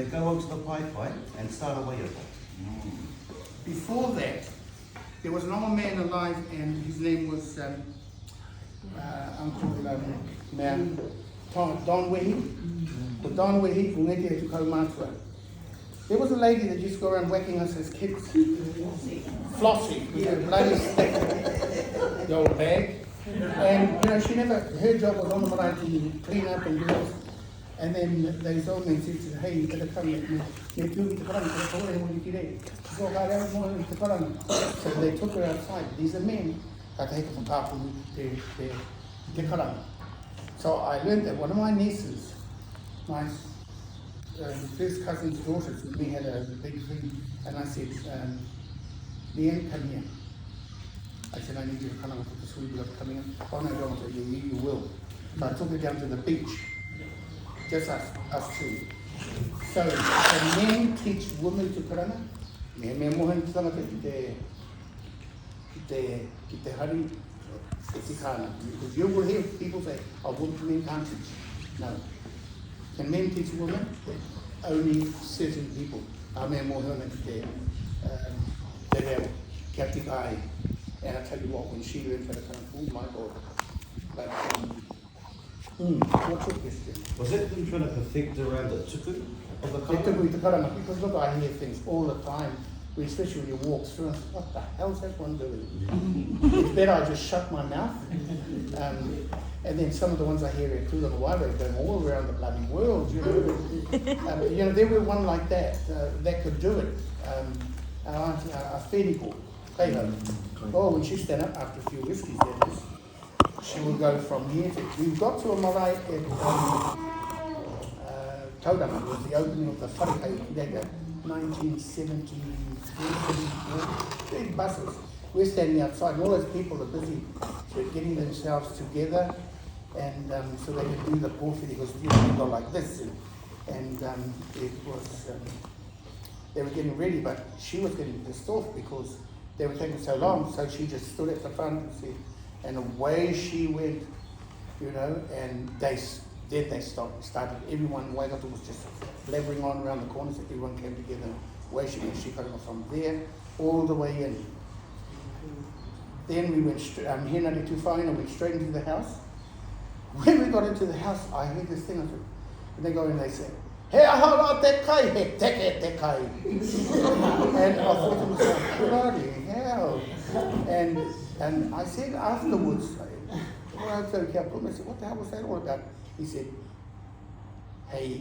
They go onto the pai and start a Waiata. Before that, there was another man alive, and his name was Uncle Don Wehi. The Don Wehi from Ngeke to Kaumatua. There was a lady that used to go around whacking us as kids, flossing with her bloody stick, the old bag. And you know, she never, her job was on the marae to clean up and do this. And then these old men said, hey, you better come with me. So they took her outside. These are men. So I learned that one of my nieces, my first cousin's daughters, we had a big thing, and I said, Leanne, come here. I said, I need you to come and put the sweet blood coming in. Oh no, don't you will. So I took her down to the beach. Just us two. So, the men teach women to karana. Me mohan tanga te hari e te kana. Because you will hear people say, oh, women can't teach. No. Can men teach women? Only certain people. Me mohan te reo, kia tika ai. And I tell you what, when she learned how to karana, oh my God. But, what's your question? Was it them trying to perfect around the tuku of the tuku? Because look, I hear things all the time, especially when you walk through and say, what the hell's that one doing? It's better I just shut my mouth. And then some of the ones I hear at Tula Waiata going all around the bloody world, you know. You know, there were one like that could do it. Our auntie, our wheniko, oh, when she stand up after a few whiskies, that is. She will go from here to, we got to a marae at Tauranga, was the opening of the wharekai, 1970, big buses. We're standing outside, and all those people are busy getting themselves together, and so they could do the porphyry, because you know, they go like this, and it was, they were getting ready, but she was getting pissed off because they were taking so long, so she just stood at the front and said, and away she went, you know, and then they started, everyone, Waiata was just blabbering on around the corners, everyone came together, and away she went, she got from there, all the way in. Then we went, Henare Tuwhaina went straight into the house. When we got into the house, I heard this thing, and they go in and they say, hey, ahara te kai, he teke te kai. And I thought it was like, bloody hell. And I said afterwards, I said, what the hell was that all about? He said, hey,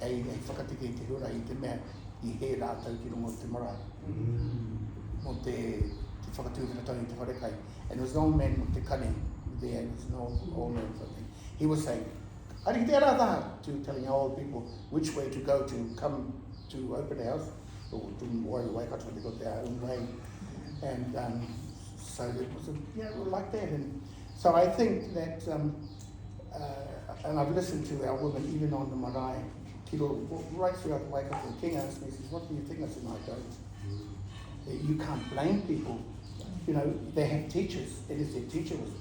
whakateke te hura I te mea, I he rātau ki rongo te marae. Mo te whakatūwhina tau I te wharekai. And it was an old man with the kane there, it was an old man something. He was saying, Ariki te rātaha, to telling old people which way to go to come to open house, or to Waikato, they got their own way. And so it was like that. And so I think that, and I've listened to our women, even on the marae, right throughout the Waikato, the king asked me, he says, what do you think? I said, no, I don't. You can't blame people. You know, they have teachers, and if their teacher was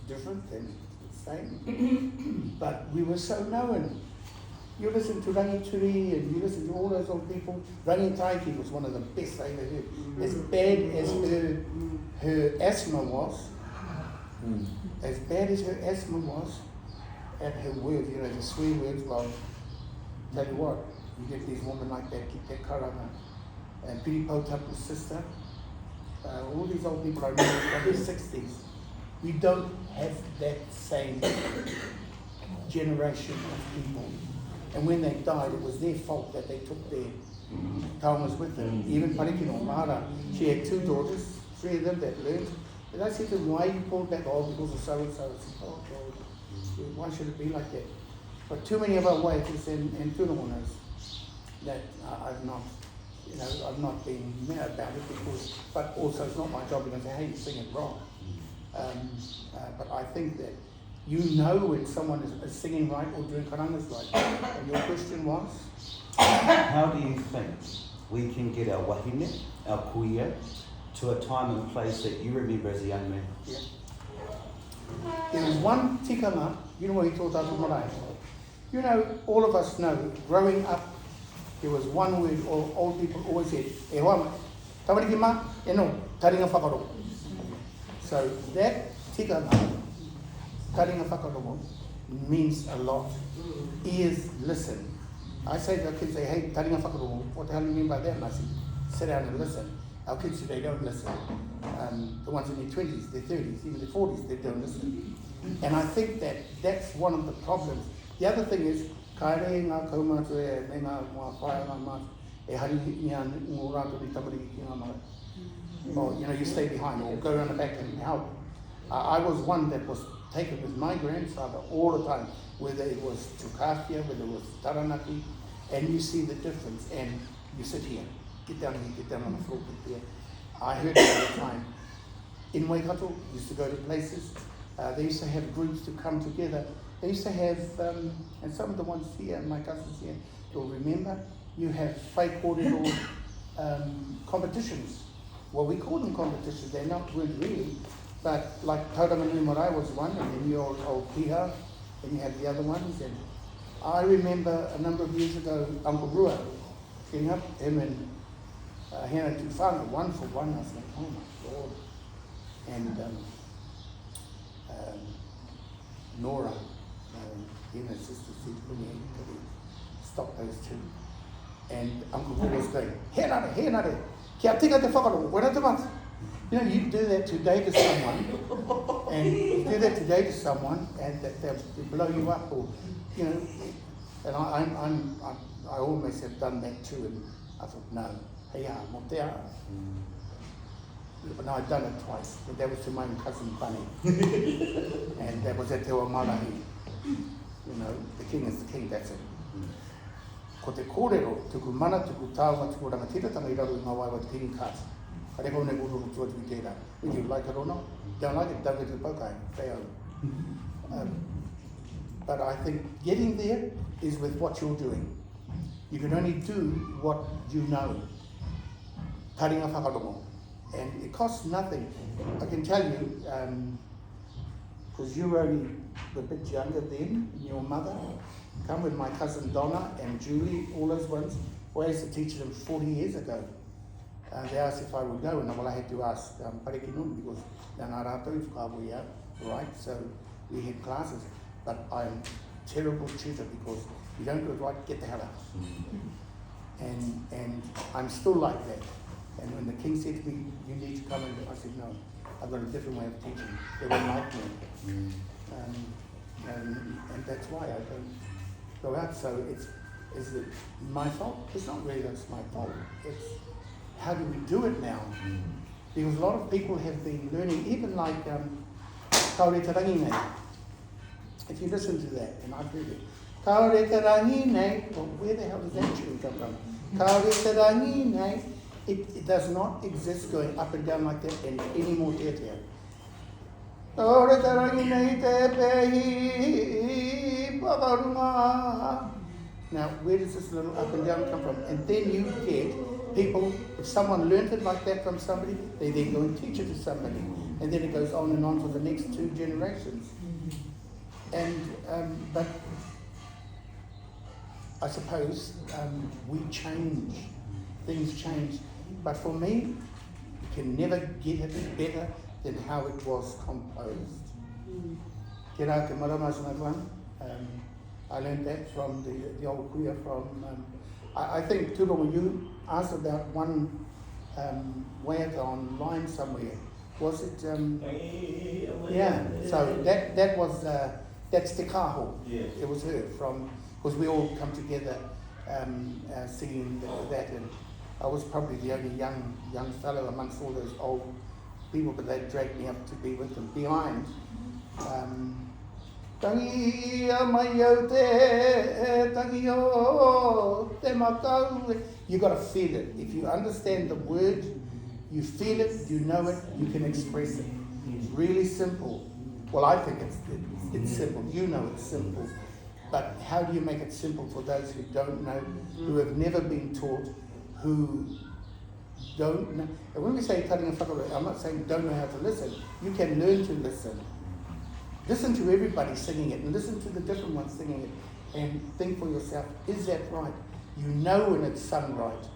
different, then it's the same. But we were so known. You listen to Rangituri and you listen to all those old people. Rangitaiki was one of the best I ever heard. As bad as her asthma was, as bad as her asthma was, and her words, you know, the swear words, well, tell you what, you get these women like that, keep that karanga. And Piri Pautapu's sister, all these old people I remember from the 60s, we don't have that same generation of people. And when they died, it was their fault that they took their taumas with them. Even Parikino Mara, she had 2 daughters, 3 of them that learned. And I said to them, why you pulled back? Oh, because of so and so. I said, oh God, why should it be like that? But too many of our waiters and tunamonas that I've not, you know, I've not been mad about it because, but also it's not my job to say, hey, you sing it wrong. But I think that you know when someone is singing right or doing karangas right. And your question was? How do you think we can get our wahine, our kuia, to a time and place that you remember as a young man? Yeah. There was one tikanga, you know what he taught us in Marae. You know, all of us know, growing up there was one word all old people always said, e hoa, tamariki ma, e no, taringa whakarongo. So that tikanga, taringa whakarongo, means a lot. Ears listen. I say to our kids, they hey, taringa whakarongo, what the hell do you mean by that? And I say, sit down and listen. Our kids today don't listen. The ones in their 20s, their 30s, even their 40s, they don't listen. And I think that that's one of the problems. The other thing is, kaere ngā kaumatu e me ngā whaia ngā mā, e hari ngā ngō rātou ni tamariki ki ngā mara. Or, you stay behind or go around the back and help. I was one that was taken with my grandfather all the time, whether it was Tukafia, whether it was Taranaki, and you see the difference, and you sit here, get down on the floor, get there. I heard it all the time. In Waiata, used to go to places, they used to have groups to come together. They used to have, and some of the ones here, my cousins here, you'll remember, you have whai kōrero competitions. Well, we call them competitions, they weren't really, but like Tauranga Nui Marae was one, and then your old Piha, and you have the other ones. And I remember a number of years ago, Uncle Rua, getting up, him and Hena Tufanga, one for one. I was like, oh my God. And Nora, Hena's sister, said, stop those two. And Uncle Rua was going, Hena, kia tika te whakarongo, wera te mata. You do that today to someone, and they'll blow you up, or and I almost have done that too, and I thought, no, hei ha, mo te ara. But no, I'd done it twice, but that was to my cousin Bunny, and that was at Te Marahi. The king is the king, that's it. Ko te kōrero, tuku mana, tuku Taua, tuku rangatira, I raro I ngā waiwa te king cut. Whether you like it or not, don't like it, don't get to the pokai, but I think getting there is with what you're doing. You can only do what you know. Taringa whakarongo. And it costs nothing. I can tell you, because you were only a bit younger then, your mother, come with my cousin Donna and Julie, all those ones. I used to teach them 40 years ago. They asked if I would go, and I had to ask Pareki Nunu, because ngā rātou i whakāwea, right? So we had classes, but I'm a terrible tutor because you don't do it right, get the hell out. And I'm still like that. And when the king said to me, you need to come in, I said, no, I've got a different way of teaching. They won't like me. And that's why I don't go out. So is it my fault? It's not really that's my fault. It's how do we do it now? Because a lot of people have been learning, even like Kaore Te Rangi Nei. If you listen to that, and I've heard it, Kaore Te Rangi Nei, well, where the hell does that tune come from? Kaore Te Rangi Nei, it does not exist going up and down like that in any more detail. Kaore Te Rangi Nei Te Pehi Pakarunga. Now, where does this little up and down come from? And then you get people, if someone learned it like that from somebody, they then go and teach it to somebody. And then it goes on and on for the next 2 generations. And, but I suppose we change, things change. But for me, you can never get it better than how it was composed. Ke rā te maramas mai whan. I learned that from the old kuia from, I think, Tūrongo, you asked about one Waiata online somewhere. Was it? Yeah, so that was, that's Te Kāho. Yes. It was her from, because we all come together singing that, and I was probably the only young fellow amongst all those old people, but they dragged me up to be with them behind. Tangia mai au te, tangi o te matau. You got to feel it. If you understand the word, you feel it, you know it, you can express it. It's really simple. Well, I think it's simple. You know it's simple. But how do you make it simple for those who don't know, who have never been taught, who don't know? And when we say taringa whakarongo, I'm not saying don't know how to listen. You can learn to listen. Listen to everybody singing it, and listen to the different ones singing it, and think for yourself, is that right? You know when it's sung right.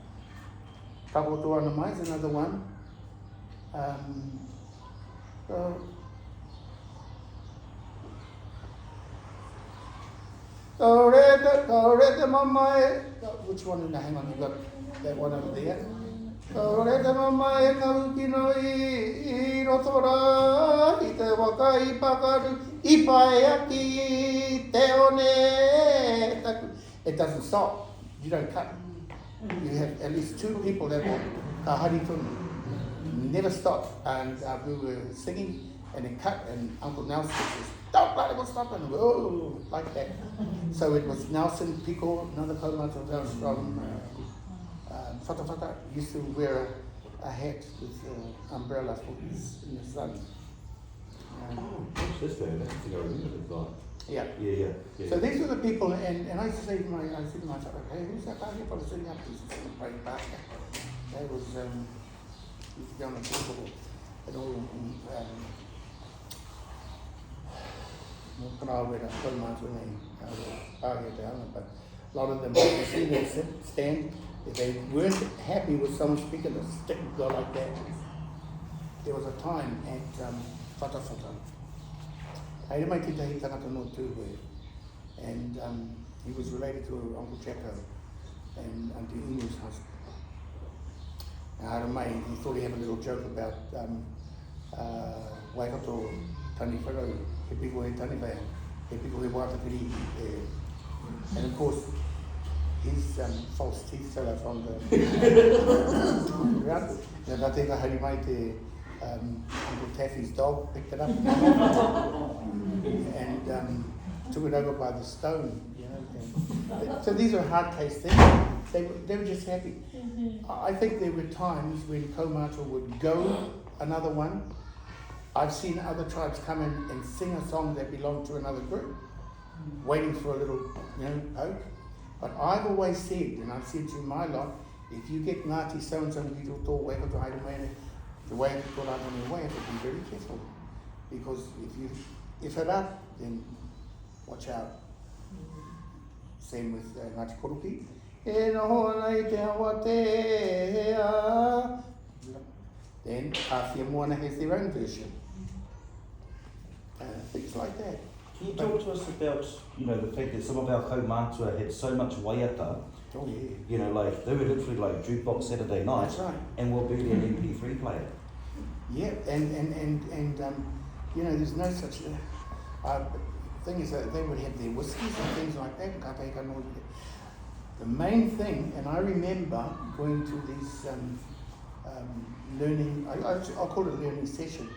Taua ana mai is another one. Which one? Hang on, you got that one over there. Kaureta mama e kaukino I rotora I te waka I pakaru I pae aki te one taku. It doesn't stop. You don't cut. You have at least two people that will kahari tunu. Never stop. And we were singing and it cut and Uncle Nelson says, don't let it stop, and oh, like that. So it was Nelson, Pico, another kaumata that was from Whatawhata used to wear a hat with umbrella for his in the sun. What's this there? I think I remember the guy. Yeah. So these were the people, and I used to say to myself, hey, who's that guy here for the sitting up? He's a great bastard. That was, used to be on the table and all, but a lot of them, you see them stand. If they weren't happy with someone speaking, the stick would go like that. There was a time at Whatawhata. I had my titahi tangata no tūwe, and he was related to Uncle Jacko and Auntie Inu's husband. Now, he thought he had a little joke about Waikato tani whakau, he people he tani whai, he people he wāta kiri. And of course, his false teeth fell out from the ground. And I think I had mai te Uncle Taffy's dog picked it up and took it over by the stone. So these are hard case things. They were just happy. I think there were times when kaumata would go another one. I've seen other tribes come in and sing a song that belonged to another group, waiting for a little, poke. But I've always said, and I've said to my lot, if you get Ngāti so-and-so ki to tō Waikato haere mai, the way to put out on your way, have to be very careful. Because if you F it up, then watch out. Same with Ngāti Koroki. E noho nei te hawa te hea. Then Awhia Moana has their own version. Things like that. Can you talk to us about, the fact that some of our kaumātua had so much waiata? Oh yeah. Like they were literally like jukebox Saturday night. That's right. And we'll be an MP3 player. Yeah, and there's no such thing is that they would have their whiskies and things like that. The main thing, and I remember going to these learning, I'll call it a learning session.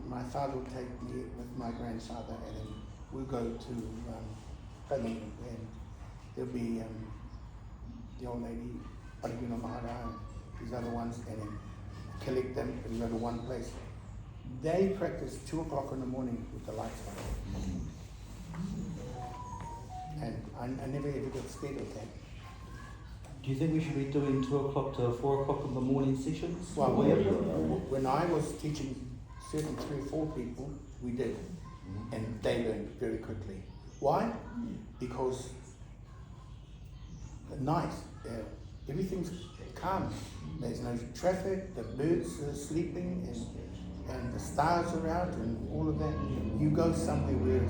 My father would take me with my grandfather, and then we'll go to Pali, and there'll be the old lady, Pariguna Mahara, and these other ones, and then collect them and go to one place. They practice 2 o'clock in the morning with the lights on. And I never ever got scared of that. Do you think we should be doing 2 o'clock to 4 o'clock in the morning sessions? Well, when I was teaching certain 3 or 4 people, we did. And they learned very quickly. Why? Because at night, everything's calm. There's no traffic, the birds are sleeping, and the stars are out, and all of that. You go somewhere where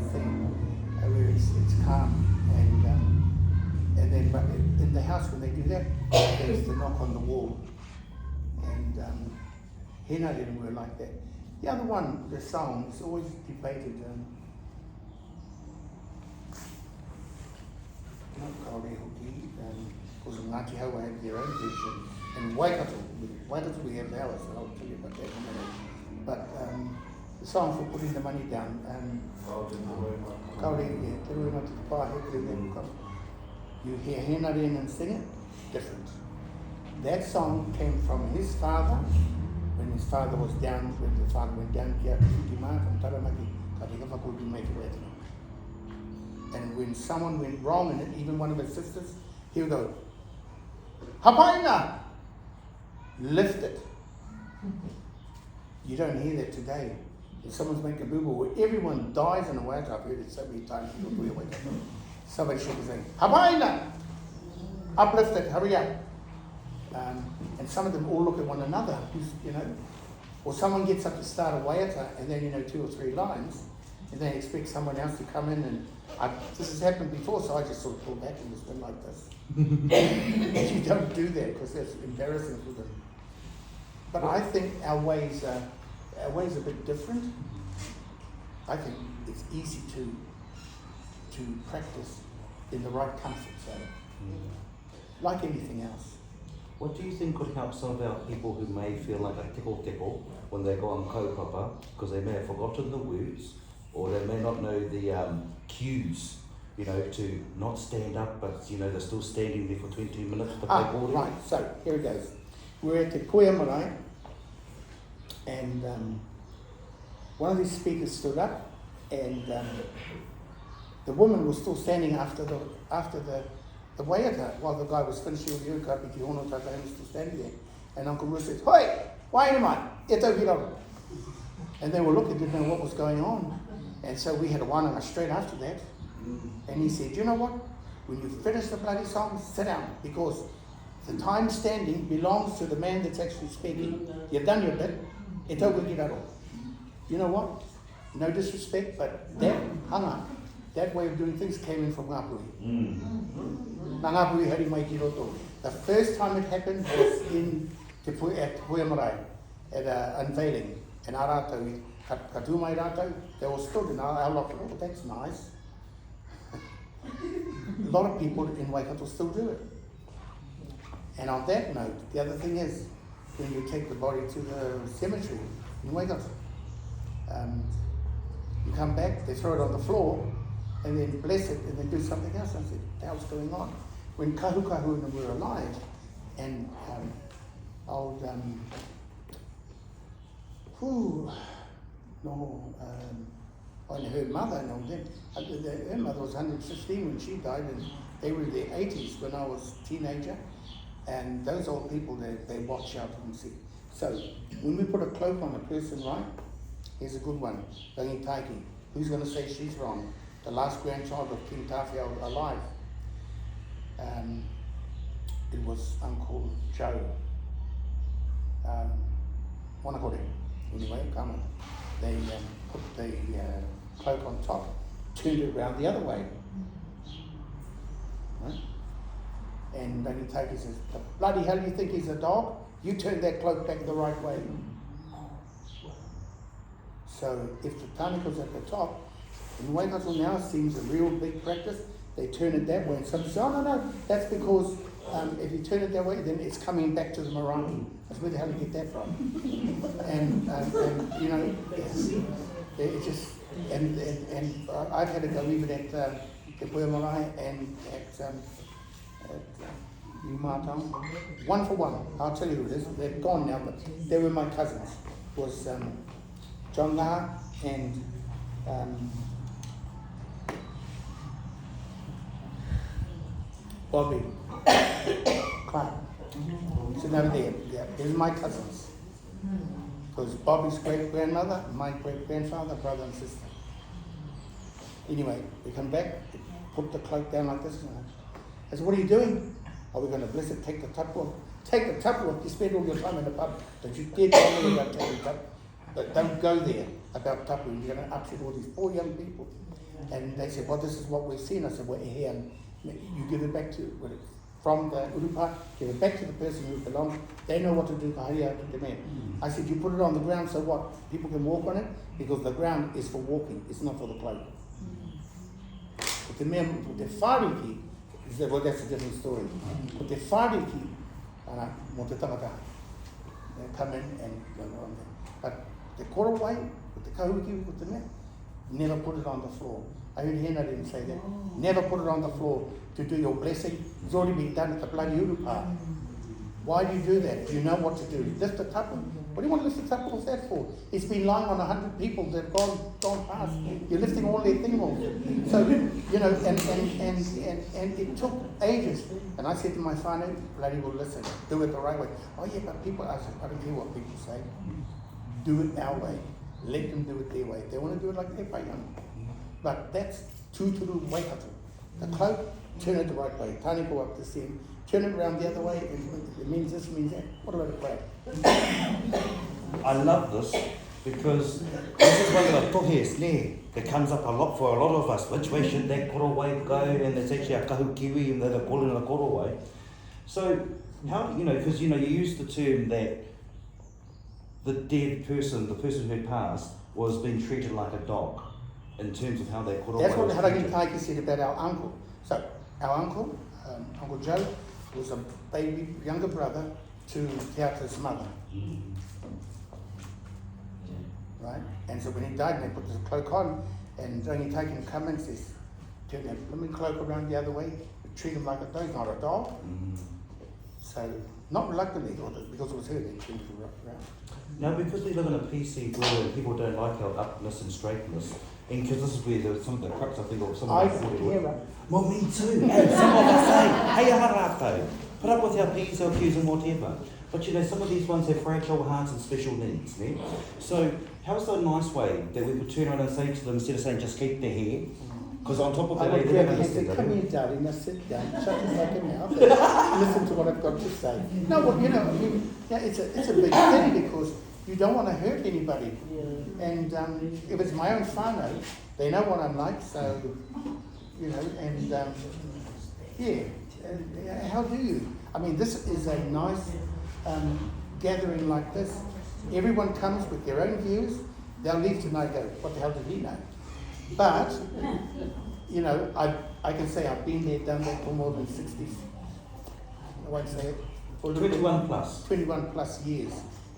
it's calm, and then but in the house when they do that, there's the knock on the wall, and Hena didn't work like that. The other one, the song, is always debated. Not Kaore Hoki, because Ngāti Haua have their own version. And Waikato we have ours, and I'll tell you about that in a minute. But the song for putting the money down, Kaore, te rui no te pāhe, you hear Hena in and sing it, different. That song came from his father, when his father was down, when the father went down here to Futima from Taramaki, Katikapa couldn't make it. And when someone went wrong in it, even one of his sisters, he would go, Hapaina! Lift it. You don't hear that today. If someone's making a boo-boo, where everyone dies in a Waiata, I've heard it so many times, somebody should be saying, Hapaina! uplift it, hurry up. And some of them all look at one another, or someone gets up to start a Waiata and then, 2 or 3 lines, and they expect someone else to come in and, this has happened before, so I just sort of pull back and just went like this. And you don't do that because that's embarrassing for them. But I think our ways are a bit different. I think it's easy to practice in the right comfort zone, like anything else. What do you think could help some of our people who may feel like a tickle when they go on kaupapa, because they may have forgotten the words, or they may not know the cues, to not stand up, but they're still standing there for 20 minutes to play boarding? Right, so here it goes. We're at the Koia Marae, and one of these speakers stood up, and the woman was still standing after the Waiata, while the guy was finishing with the Ukapiki Hono Tata, he was still standing there. And Uncle Ruth said, "Hoi, Wainamai, e tau ki raro." And they were looking, didn't know what was going on. And so we had a wānanga straight after that. And he said, "You know what? When you finish the bloody song, sit down, because the time standing belongs to the man that's actually speaking. You've done your bit, e tau ki raro." You know what? No disrespect, but that hanga, that way of doing things came in from Ngāpuri. Nā Ngāpuri hari mai ki roto. The first time it happened was at Koia Marae, at an unveiling. And our rātou, ka tū mai rātou, they all stood and our lot, "Oh, that's nice." A lot of people in Waikato still do it. And on that note, the other thing is, when you take the body to the cemetery in Waikato, you come back, they throw it on the floor, and then bless it, and then do something else. I said, "The hell's going on?" When Kahukahu were alive, and her mother, her mother was 115 when she died, and they were in their 80s when I was a teenager, and those old people, they watch out and see. So, when we put a cloak on a person, right, here's a good one, Rangi Taiki. Who's going to say she's wrong? The last grandchild of King Tawhia alive. It was Uncle Joe. Wanakore. Anyway, come on. They put the cloak on top, turned it around the other way. Right? And Rangi Taiki says, "The bloody hell you think he's a dog? You turned that cloak back the right way." So if the tanika's at the top, in Waikato now seems a real big practice, they turn it that way. And some say, "Oh, no, that's because if you turn it that way, then it's coming back to the Morangi." That's where the hell you get that from. and it just, and I've had to go even at Te Puea Marae and at Umatang. One for one, I'll tell you who it is. They're gone now, but they were my cousins. It was John Laha and Bobby Clark. So now there, yeah, there's my cousins. Because Bobby's great-grandmother, my great-grandfather, brother and sister. Anyway, we come back, put the cloak down like this. I said, "What are you doing?" "Are we going to bless it? Take the tapu. Take the tapu. You spend all your time in the pub. Don't you dare tell me about taking tapu. But don't go there about tapu. You're going to upset all these poor young people." And they said, "Well, this is what we've seen." I said, "Well, here, you give it back to, from the urupa, give it back to the person who it belongs. They know what to do." I said, "You put it on the ground so what? People can walk on it? Because the ground is for walking. It's not for the cloak." But the whāriki, well, that's a different story. But the whāriki, mo te tangata, they come in and go on there. But the korowai, with the kahuki, with the mea, never put it on the floor. I heard Hena didn't say that. Never put it on the floor to do your blessing. It's already been done at the bloody urupa. Why do you do that? Do you know what to do? Lift the tapu. What do you want to lift the tapu off that for? It's been lying on 100 people that have gone past. You're lifting all their thing off. So, and it took ages. And I said to my whānau, bloody well listen, do it the right way. "Oh yeah, but people," I said, "I don't care what people say. Do it our way. Let them do it their way. They want to do it like their whaiana." But that's tūturu Waikato. The cloak, turn it the right way. Tāneko up the stem, turn it around the other way, it means this, means that. What about a prayer? I love this because this is one of the tohes that comes up a lot for a lot of us. Which way should that korowai go? And there's actually a kahu kiwi and they're calling it a korowai. So, how, because you use the term that the dead person, the person who passed, was being treated like a dog in terms of how they korowai. That's what Haraki Taiki said about our uncle. So, our uncle, Uncle Joe, was a baby, younger brother to Te Ata's mother. Right? And so when he died, they put this cloak on, and Rangi Taiki come in and says, turn that blooming cloak around the other way, treat him like a dog, not a dog. So, not reluctantly, because it was her that turned it around. Now, because we live in a PC world and people don't like our upness and straightness, and because this is where there's some of the crux, I think, of some of the well, me too. And some of us say, hey, aharato, put up with our P's, our Q's and whatever. But some of these ones have fragile hearts and special needs. Yeah? So, how's the nice way that we would turn around and say to them, instead of saying, just keep their hair? Because on top of that, they're going to say, come here, darling, now sit down, shut your fucking mouth, listen to what I've got to say. No, well, it's a big thing because you don't want to hurt anybody. And if it's my own whānau, they know what I'm like, so, and how do you? I mean, this is a nice gathering like this. Everyone comes with their own views. They'll leave tonight go, what the hell did he know? But, I can say I've been there, done that for more than 60, I won't say it. 21 plus. 21 plus years.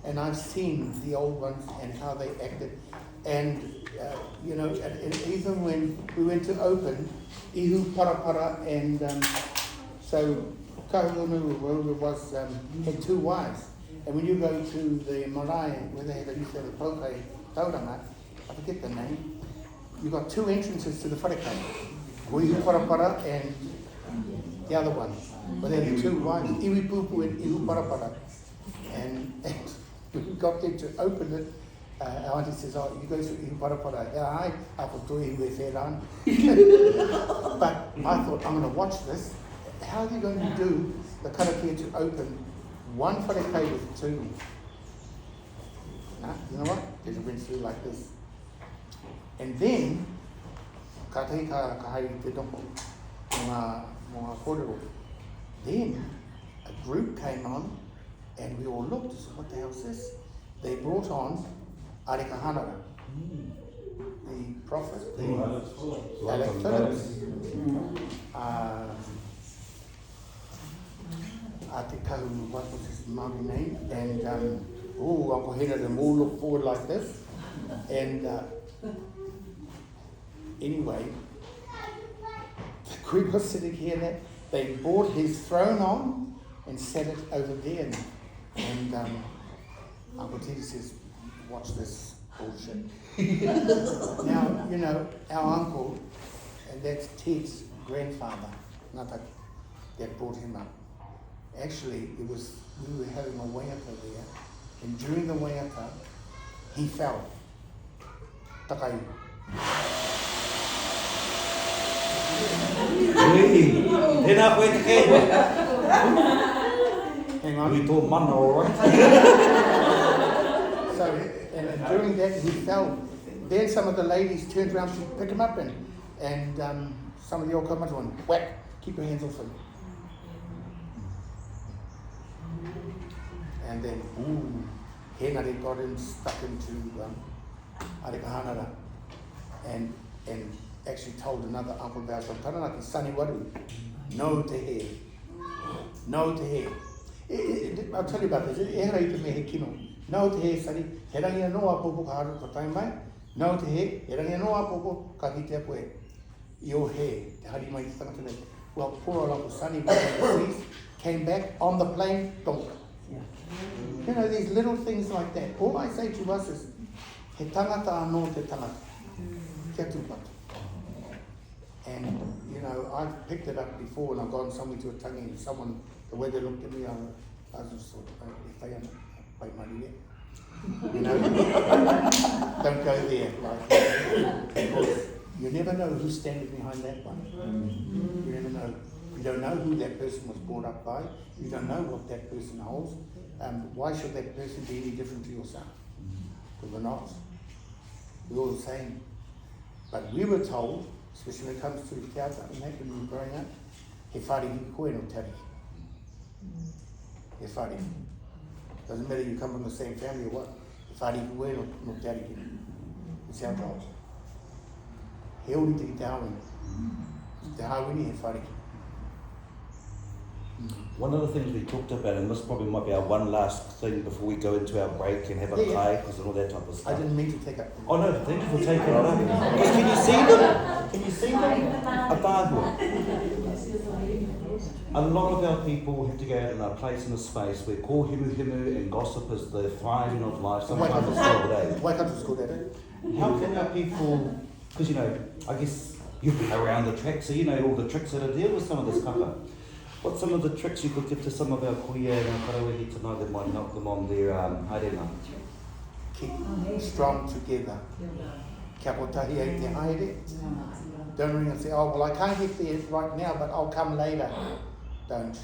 And I've seen the old ones and how they acted. And, and even when we went to open, Ihu Parapara and so Kahunu was, had 2 wives. And when you go to the marae, where they had the poke tauranga, I forget the name, you've got 2 entrances to the wharekai. Ihu Parapara and the other one. But they had 2 wives, Iwi Pupu and Ihu Parapara. And when we got there to open it, our auntie says, oh, you go to Ihu Parapara. Yeah, I apotui we wherean. But I thought, I'm going to watch this. How are you going to do the karakia to open one wharekai with 2? Nah, you know what? It went through like this. And then, ka te ka hai te toko, mga kōrero. Then, a group came on, and we all looked and said, what the hell is this? They brought on Ari Kahanara, the prophet, the Alex Phillips, Atikahu, what was his Māori name? And, Uncle Hena, them all looked forward like this. And anyway, the group was sitting here and they brought his throne on and set it over there. And Uncle Teddy says, watch this bullshit. Now, our uncle, and that's Ted's grandfather, Ngata, that brought him up. Actually, we were having a Waiata there, and during the Waiata, he fell. Takai. Hang on. We told Mana, all right. So, and during that, he fell. Then some of the ladies turned around to pick him up, and some of the old comers went, whack, keep your hands off him. And then, Henare got him stuck into Arikahanara and actually told another uncle about from Taranaki, Sani Waru, no te he. No te he. I'll tell you about this. E hara I te mehe kino. No te he, Sani. He rangi anoa popo ka haru ka taimai. No te he. He rangi anoa popo ka ki te apoe. I o he. Te hari mai te tangata nei. Well, poor old Uncle Sani went overseas, came back on the plane, donk. These little things like that. All I say to us is, he tangata anō te tangata. Kia tūpatu. And, I've picked it up before and I've gone somewhere to a tangi and someone, the way they looked at me, I just thought, if they pay money there. Don't go there. Because you never know who's standing behind that one. You never know. You don't know who that person was brought up by. You don't know what that person holds. Why should that person be any different to yourself? Because we're not. We're all the same. But we were told, especially when it comes to te ata and that, when we were growing up, he whare ki koe no tari. He whare. Doesn't matter you come from the same family or what. He whare ki koe no tari. It's our job. He ori te ki te hawini. Te hawini he whare ki. One of the things we talked about, and this probably might be our one last thing before we go into our break and have a kai, because and all that type of stuff. I didn't mean to take up. Oh no, thank you for taking it up. Because can you see them? Can you see them? A tāhua. A lot of our people have to go out in a place in a space where kōhimu and gossip is the thriving of life. Sometimes it's all day. Waikato school that. How can our people, because you know, I guess you've been around the track, so you know all the tricks that are deal with some of this kaka. What's some of the tricks you could give to some of our kuia and karawehi tonight that might help them on their haerenga? Keep strong together. Kia potahi e te haere. Don't ring and say, oh, well, I can't get there right now, but I'll come later. Don't.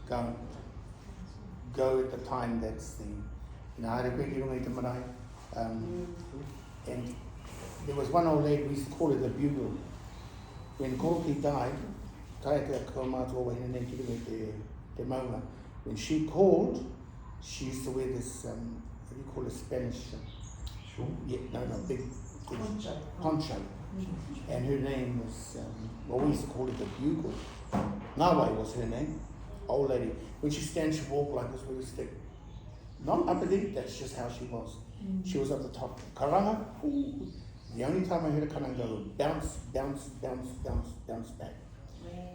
Go at the time that's the, you know, haere koe ki runga i te marae. And there was one old lady, we used to call her the bugle. When Koroki died, when she called, she used to wear this, what do you call it, Spanish? Sure. Yeah, no, big poncho. And her name was, well, we used to call it the bugle. Ngawe was her name, old lady. When she stands, she walked like this with a stick. Not uppity, that's just how she was. She was at the top. Karanga, ooh, the only time I heard a karanga go bounce, bounce, bounce, bounce, bounce back.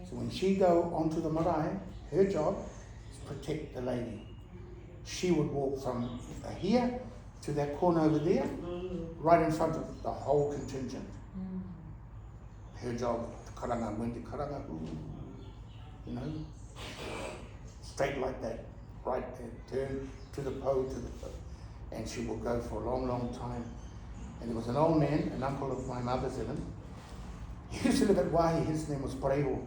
So when she go onto the marae, her job is protect the lady. She would walk from here to that corner over there, right in front of the whole contingent. Her job, karanga, when the karanga, you know, straight like that, right there, turn to the po, and she will go for a long, long time. And there was an old man, an uncle of my mother's in him. He used to live at Waihi, his name was Pareho.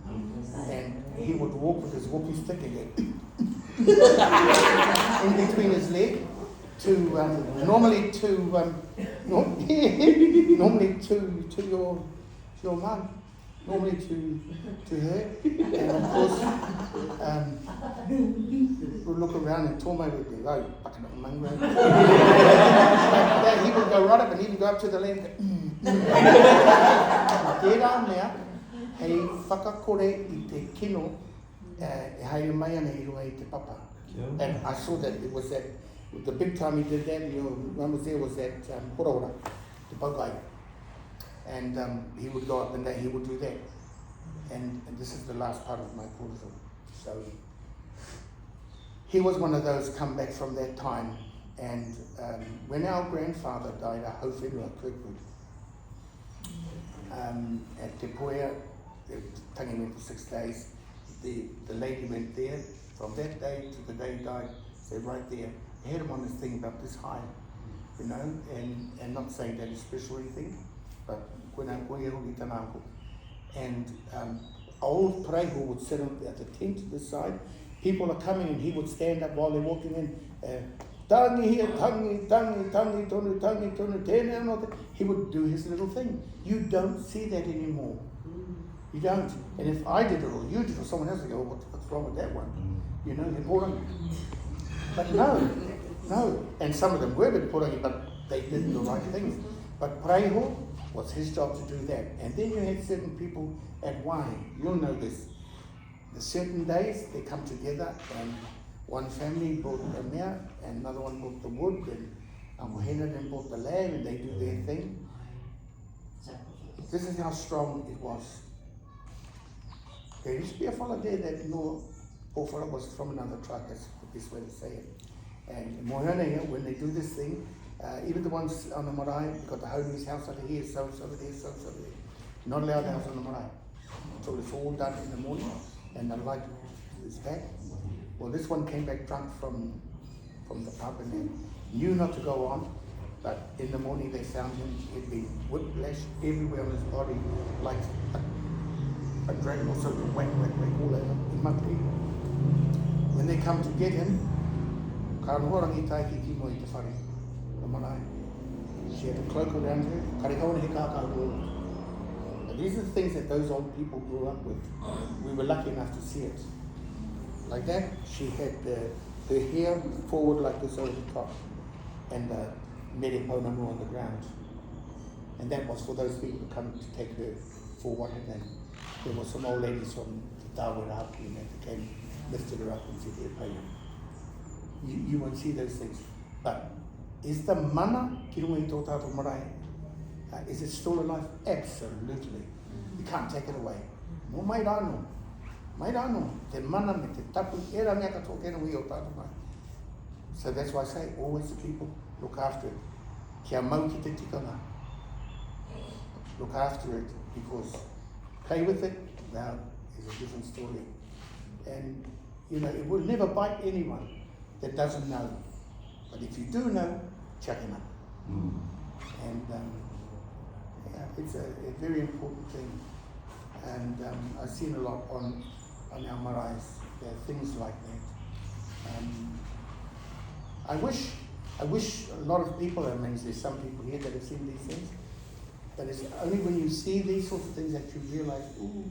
And he would walk with his walking stick again in between his leg to normally to your mum, normally to her, and of course we'll look around and Tome would be like then he would go right up and he would go up to the land and hei whakakore I te kino hei mai ana I runga I te papa. And I saw that it was that, the big time he did that, you know, one was there was that Horaora, the Bogai. And he would go up and he would do that. And this is the last part of my course. So he was one of those come back from that time. And when our grandfather died, our hau whenua Kirkwood, at Te Poea, Tangi went for 6 days. The lady went there from that day to the day he died. They're right there. They had him on this thing about this high, you know, and not saying that it's special or anything, but and old Pareho would sit at the tent this side. People are coming and he would stand up while they're walking in. Tangi here, tangi, tonu, tēnei anō. He would do his little thing. You don't see that anymore. You don't. And if I did it or you did it or someone else would go, what's wrong with that one? You know, he brought on. But no. And some of them were bit put on, but they did the right things. But Pareho was his job to do that. And then you had certain people at wine. You'll know this. The certain days they come together and one family brought the mea and another one brought the wood and Warena then brought the lamb and they do their thing. This is how strong it was. There used to be a fellow there that knew poor fellow was from another tribe, that's the best way to say it. And Warena, when they do this thing, even the ones on the marae, you've got the homie's house over here, so over there, so over there. Not allowed to house on the marae. So it's all done in the morning and the light is back. Well, this one came back drunk from the pub and they knew not to go on, but in the morning they found him, he'd been whiplashed everywhere on his body, like but dragon also whack all over in Mapiri. When they come to get him, ka horangi tai ki mo I te whare, the marae. She had a cloak around her, karekaone he kākā. These are the things that those old people grew up with. We were lucky enough to see it. Like that, she had her hair forward like this over the top, and the mere pounamu on the ground. And that was for those people to come to take her for what her name. There were some old ladies from the Taua that came, lifted her up and said, "Here, pay you." You won't see those things. But is the mana ki runga I tō tātou marae? Is it still alive? Absolutely. You can't take it away. Mo mai rāno. Mai rāno. Te mana me te tapu. Era mea ka tō kena ui o tātou mai. So that's why I say, always the people look after it. Kia mau ki te tikanga. Look after it, because play with it, now is a different story. And, you know, it will never bite anyone that doesn't know. But if you do know, chuck him up. And yeah, it's a very important thing. And I've seen a lot on our maraes. There are things like that. I wish a lot of people, that means there's some people here that have seen these things, but it's only when you see these sorts of things that you realize, ooh,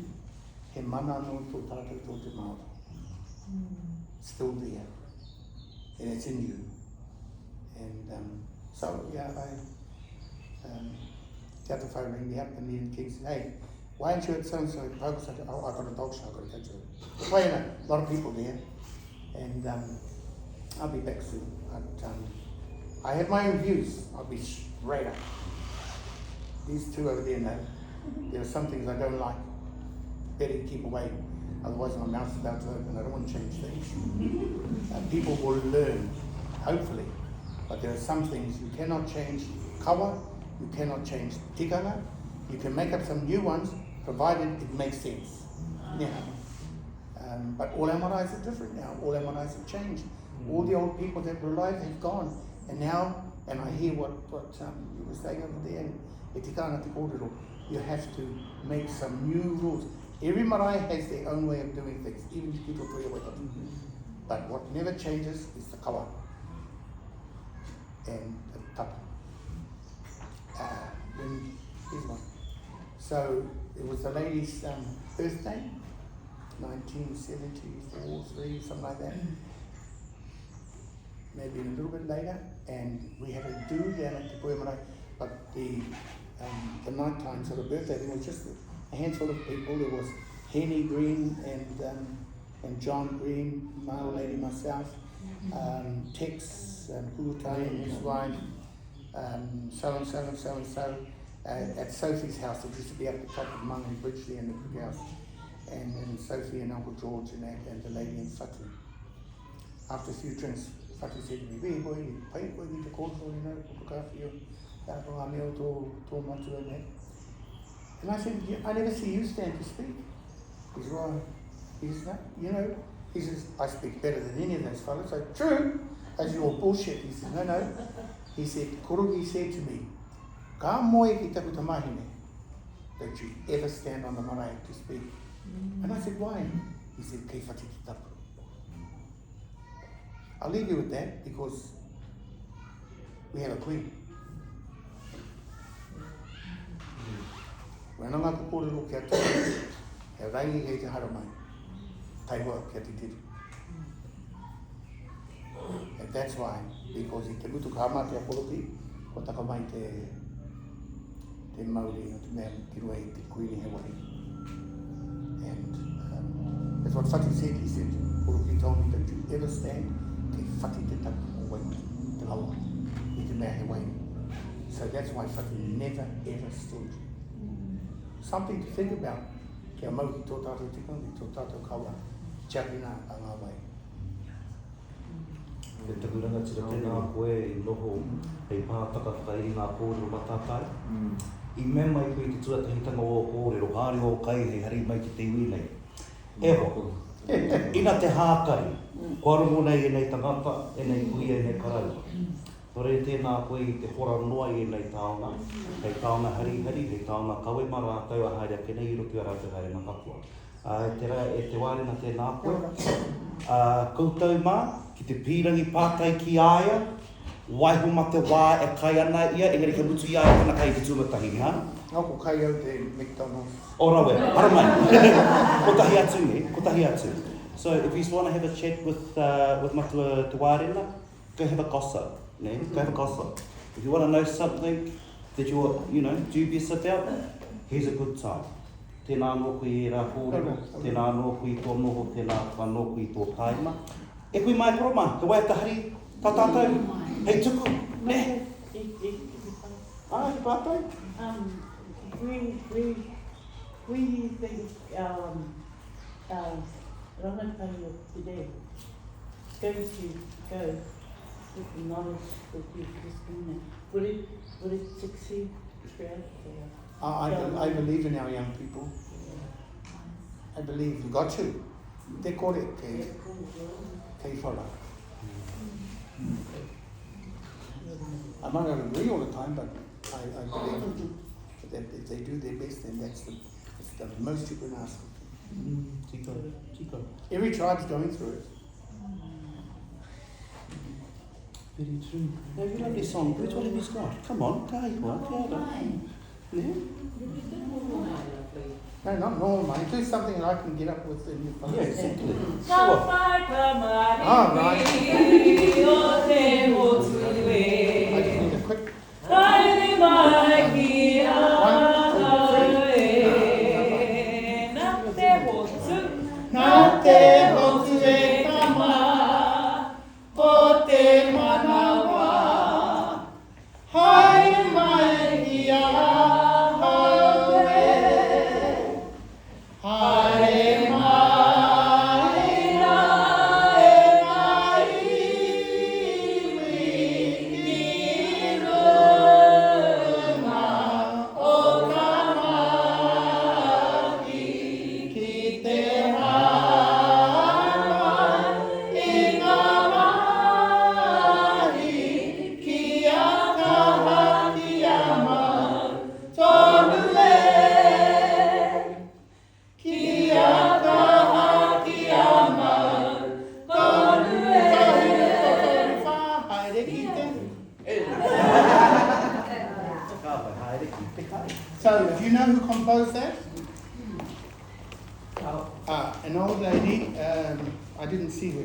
he mana no tō tātou tō te maoto. Still there. And it's in you. And so, yeah, te ata whai ring me up and then King said, "Hey, why aren't you at so-and-so?" I said, "Oh, I've got a dog show, I've got to catch it." Warena, a lot of people there. And I'll be back soon. But, I have my own views. I'll be straight up. These two over there know. There are some things I don't like. Better keep away. Otherwise my mouth's about to open. I don't want to change things. People will learn, hopefully. But there are some things you cannot change. Kawa, you cannot change tikanga. You can make up some new ones, provided it makes sense. Yeah. But all our maraes are different now. All our maraes have changed. All the old people that were alive have gone. And now, and I hear what you were saying over there, e te kāna te kōrero, you have to make some new rules. Every marae has their own way of doing things, even if people put away. But what never changes is the kawa and the tapu. Here's one. So it was the lady's birthday, 1974, 3, something like that. Maybe a little bit later, and we had a do down at Te Puea Marae, but the night times of the birthday, there was just a handful of people. There was Henny Green and John Green, my old lady, myself, Tex and Pulutai and his wife, so-and-so, at Sophie's house. It used to be up the top of Mungan Bridge there in the big house. And Sophie and Uncle George and that, and the lady in Fatu. After a few drinks, Fatu said to me, "Wei boy, pai boy, ni te kōrero, you know, look after you, ngā mea tō matu and that." And I said, "I never see you stand to speak." He said, "Well," he says, "you know," he says, "I speak better than any of those fellas." I said, "True." I said, "All bullshit." He said, No. He said, Korogi said to me, "Ka moe ki taku te mahine, don't you ever stand on the marae to speak." And I said, "Why?" He said, "Kei whati ki tapu." I'll leave you with that, because we have a queen. Wena ngā kōrero kia tō, he rangi hei te hara mai, Taua kia te tiru. And that's why, because I te mutu ka hama te apoloki, ko taka mai te Māori, o te mea ki rua I te kuini he wahi. And that's what Whati said. He said, Poroki told me, "Don't you ever stand kei whati te tapu o wai, te lawa, I te mea he wai." So that's why Whati never ever stood. Something to think about. Kia mau ki tō tātou tikanga, ki tō tātou kawa, tiarina a ngā wai. Te takuranga tira tēnā koe I noho hei pātaka whakairi ngā kōrero matātai. I mea mai koe I te tuatahitanga o kōrero, haere o kai hei hari mai ki te iwi nei. Ewa, ina te hākari, kua rongo nei e nei tangata, e nei kuia, e nei karau. Tore tēnā koe i te hora noa i nei taonga. Hei taonga hari, hei taonga kawe mara tau a haere kene i roki a rātou haere mā kapua. E te Warena tēnā koe. Koutou mā, ki te pīrangi pātai ki aia, waiho ma te wā e kai ana ia, engari ka mutu ia e kana kai te tūmatahi, ha? Ngako kai au te McDonald's. O rawe, hara mai. Kotahi atu, kotahi atu. So if you want to have a chat with Matua te Warena, go have a gossip. Go have a gossip. If you want to know something that you're, dubious about, here's a good time. Tēnā noho i rā kōrero, tēnā noho i tō noho, tēnā whanoko i tō kāima. E kui mai koroma, te Waiata hari, tā tātou, hei tuku, ne? He pātai? We think our rangatani of today is going to go with the knowledge that you've just given. Would it succeed? I believe in our young people. I believe you got to. Te kore, kei whara. I might not agree all the time, but I believe that if they do their best, then that's the most you can ask. Tika. Every tribe's going through it. Very true. Very lovely song. Which one have you got? Come on, Yeah? No, not normal, mate. Do something that I can get up with in your phone. Yeah, exactly. Sure. Ah, right. I just need a quick. So, do you know who composed that? An old lady, I didn't see her,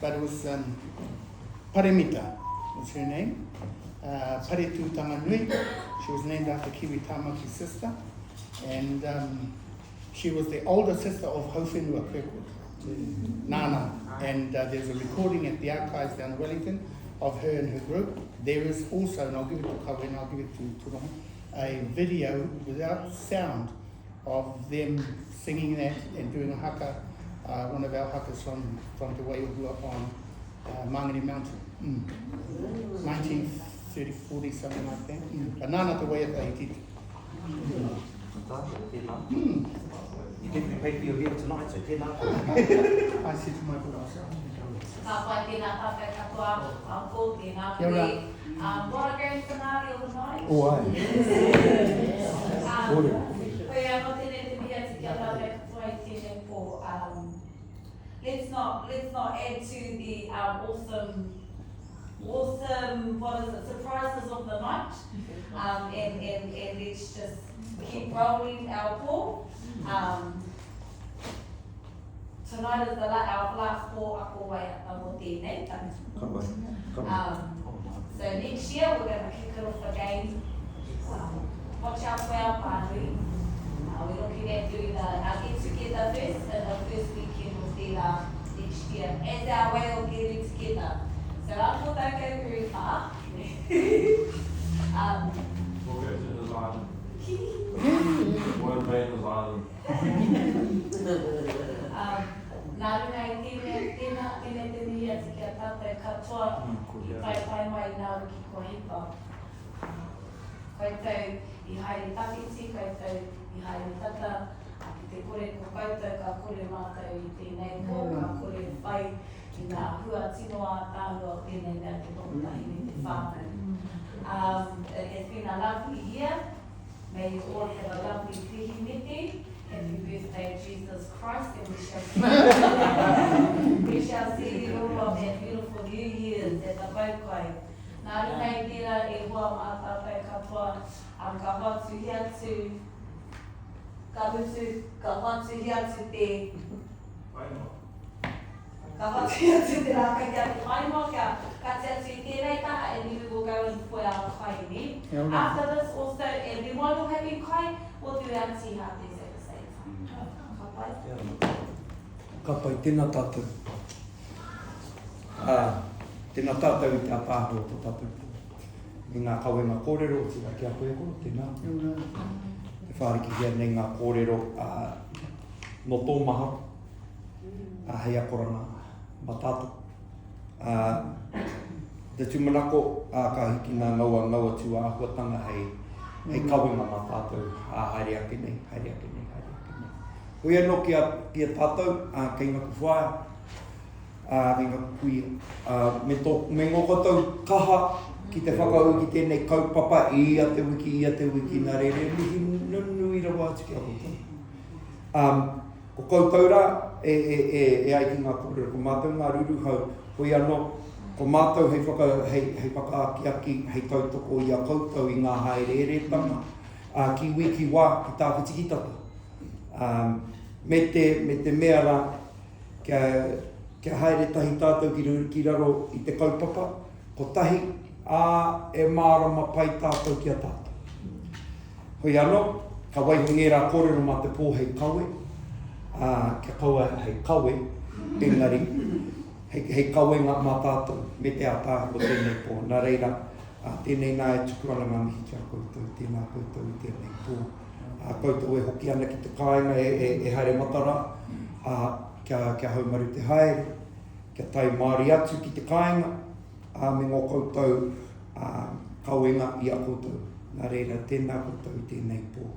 but it was Paremita was her name. Paretu Tanganui, she was named after Kiwi Tamaki's sister, and she was the older sister of Hauwhenua Kirkwood, Nana, and there's a recording at the archives down in Wellington of her and her group. There is also, and I'll give it to Kawe and I'll give it to Turongo, a video without sound of them singing that and doing a haka, one of our hakas from Te Waiata on Mangere Mountain. 1930, 40, something like that. But nana Te Waiata I did. You definitely paid for your meal tonight, so tēnā. I said to my boss. Ka pai tēnā tāwhai katoa, ko tēnā koe. What a great finale of the night. Oh, aye. Koe anō tēnei te mea te kia tāwhai katoa I tēnei po. Let's not add to the awesome surprises of the night. And let's just keep rolling our ball. Tonight is our last ball ako Waiata mo tēnei. So next year we're going to kick it off again. Watch out for our party. We're looking at doing our get together first and the first weekend of the next year as our way of getting together. So I thought that go very far. We'll get to design. One paint design. Nā runga I tēnei te mea te kia tātai katoa I pai mai nā ruki ko hipa. Koutou I haere takiti, koutou I haere tata, ki te kore ko koutou ka kore mātou I tēnei ko, ka kore whai I Nā hua tino a tāua tēnei mea te tōtahi me te whānau. It has been a lovely year. May you all have a lovely tihimiti. Happy birthday, Jesus Christ, and we shall see all of that beautiful New Year's at the Baukai. Nā runei tira e hoa mā tātou katoa, ka hoatu hiatu, ka hoatu hiatu te ka hoatu hiatu te rākai te atu whainoa, ka te atu I tērei taha, and we will go and put our kai ni. After this also, and we want to have you kai, we'll do our tihatis at the same time. Ka pai? Ka pai, tēnā tātou. Tēnā tātou I te apāhua tō tātou. I ngā kawenga kōrero, o tira ki a koe koro, tēnā. Te whāriki hea nei ngā kōrero no tō maha, hei akorana matatu. Te tūmanako ka hiki ngā ngaua tū āhuatanga hei kawenga mā tātou haere ake nei. Hoi anō ki a tātou, kei ngā kuwhaia, kei ngā kuia. Me ngō koutou kaha ki te whakau ki tēnei kaupapa, ia te wiki, nā rere, mihi nunu I rawa atu ki a koutou. Ko koutou rā, e ai ki ngā kōrero, ko mātou ngā ruru hau, hoi anō, ko mātou hei whakaaki, hei tautoko I a koutou I ngā haereretanga, ki wiki wā, ki tāwhiti ki tata. Me te mea rā, kia haere tahi tātou ki raro I te kaupapa, ko tahi, e mārama pai tātou ki a tātou. Hoi anō, ka waiho rā kōrero mā te pō hei kawe, kia kaua hei kawe, engari, hei kawe ngā mā tātou, me te ātāhi o tēnei pō. Nā reira, tēnei nā e tuku ana ngā mihi kia koutou, tēnā koutou I tēnei pō. Koutou e hoki ana ki te kāinga e haere matara, kia haumaru te haere, kia tai māri atu ki te kāinga, me ngō koutou kauenga I a koutou. Nā reira, tēnā koutou I tēnei pō.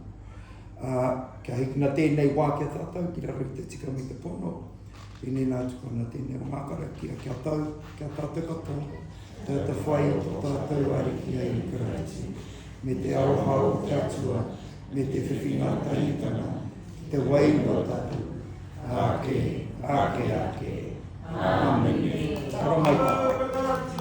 Kia hikina tēnei wā kia tātou, ki raro I te tika me te pono. Tēnei nā tuku ana tēnei o mākara kia tātou katoa. Te whai o tātou ari ki ai karati. Me te aroha o te atua, me te whiwhinga tahitanga, te wainu o tātou. Ake. Amen. Taro mai tā.